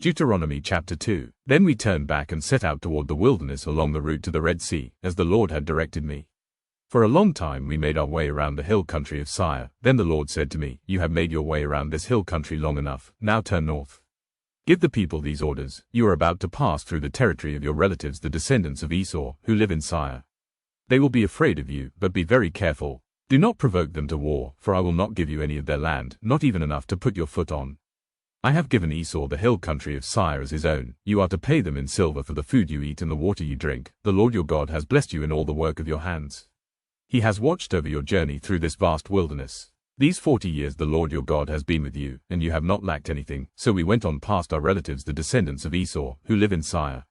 Deuteronomy chapter 2. Then we turned back and set out toward the wilderness along the route to the Red Sea, as the Lord had directed me. For a long time we made our way around the hill country of Seir. Then the Lord said to me, "You have made your way around this hill country long enough, now turn north. Give the people these orders. You are about to pass through the territory of your relatives the descendants of Esau, who live in Seir. They will be afraid of you, but be very careful. Do not provoke them to war, for I will not give you any of their land, not even enough to put your foot on. I have given Esau the hill country of Seir as his own. You are to pay them in silver for the food you eat and the water you drink. The Lord your God has blessed you in all the work of your hands. He has watched over your journey through this vast wilderness. These 40 years the Lord your God has been with you, and you have not lacked anything." So we went on past our relatives the descendants of Esau, who live in Seir.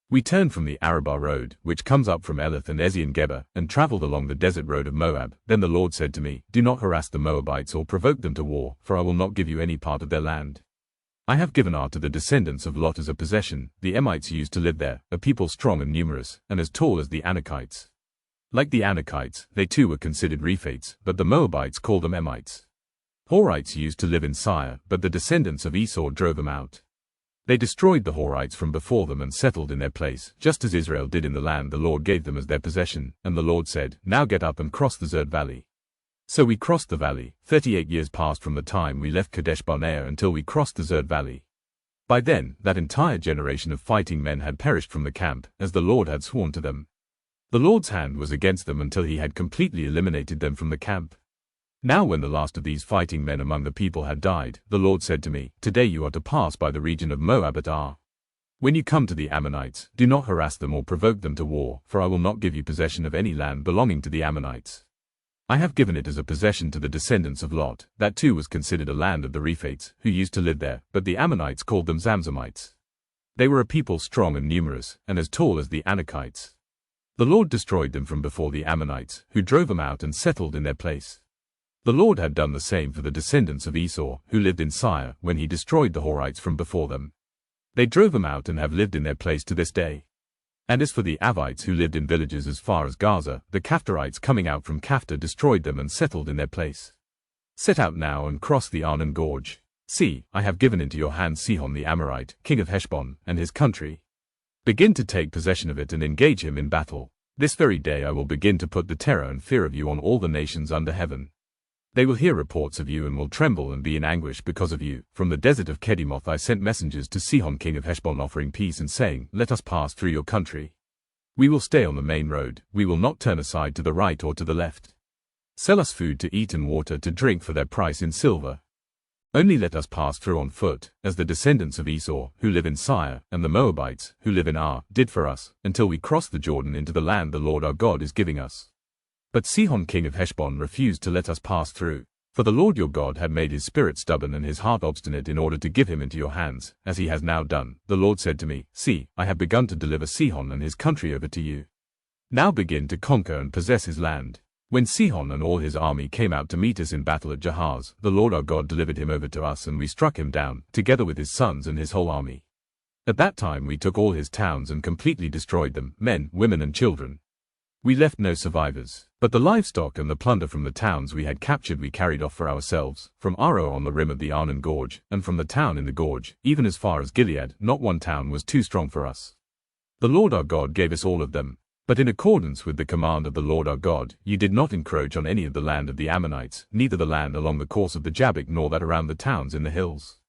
We turned from the Arabah road, which comes up from Elath and Ezion-Geber, and traveled along the desert road of Moab. Then the Lord said to me, "Do not harass the Moabites or provoke them to war, for I will not give you any part of their land. I have given Ar to the descendants of Lot as a possession. The Emites used to live there, a people strong and numerous, and as tall as the Anakites. Like the Anakites, they too were considered Rephates, but the Moabites called them Emites. Horites used to live in Seir, but the descendants of Esau drove them out. They destroyed the Horites from before them and settled in their place, just as Israel did in the land the Lord gave them as their possession. And the Lord said, 'Now get up and cross the Zerd valley.' So we crossed the valley. 38 years passed from the time we left Kadesh Barnea until we crossed the Zerd valley. By then, that entire generation of fighting men had perished from the camp, as the Lord had sworn to them. The Lord's hand was against them until he had completely eliminated them from the camp. Now when the last of these fighting men among the people had died, the Lord said to me, 'Today you are to pass by the region of Moab at Ar. When you come to the Ammonites, do not harass them or provoke them to war, for I will not give you possession of any land belonging to the Ammonites. I have given it as a possession to the descendants of Lot. That too was considered a land of the Rephates, who used to live there, but the Ammonites called them Zamzamites. They were a people strong and numerous, and as tall as the Anakites. The Lord destroyed them from before the Ammonites, who drove them out and settled in their place. The Lord had done the same for the descendants of Esau, who lived in Seir, when he destroyed the Horites from before them. They drove them out and have lived in their place to this day. And as for the Avites who lived in villages as far as Gaza, the Caphtorites coming out from Caphtor destroyed them and settled in their place. Set out now and cross the Arnon Gorge. See, I have given into your hand Sihon the Amorite, king of Heshbon, and his country. Begin to take possession of it and engage him in battle. This very day I will begin to put the terror and fear of you on all the nations under heaven. They will hear reports of you and will tremble and be in anguish because of you. From the desert of Kedemoth I sent messengers to Sihon king of Heshbon offering peace and saying, 'Let us pass through your country. We will stay on the main road, we will not turn aside to the right or to the left. Sell us food to eat and water to drink for their price in silver. Only let us pass through on foot, as the descendants of Esau, who live in Seir, and the Moabites, who live in Ar, did for us, until we cross the Jordan into the land the Lord our God is giving us.' But Sihon king of Heshbon refused to let us pass through, for the Lord your God had made his spirit stubborn and his heart obstinate in order to give him into your hands, as he has now done. The Lord said to me, 'See, I have begun to deliver Sihon and his country over to you. Now begin to conquer and possess his land.' When Sihon and all his army came out to meet us in battle at Jahaz, the Lord our God delivered him over to us and we struck him down, together with his sons and his whole army. At that time we took all his towns and completely destroyed them, men, women and children. We left no survivors, but the livestock and the plunder from the towns we had captured we carried off for ourselves, from Aro on the rim of the Arnon Gorge, and from the town in the gorge, even as far as Gilead. Not one town was too strong for us. The Lord our God gave us all of them. But in accordance with the command of the Lord our God, you did not encroach on any of the land of the Ammonites, neither the land along the course of the Jabbok nor that around the towns in the hills.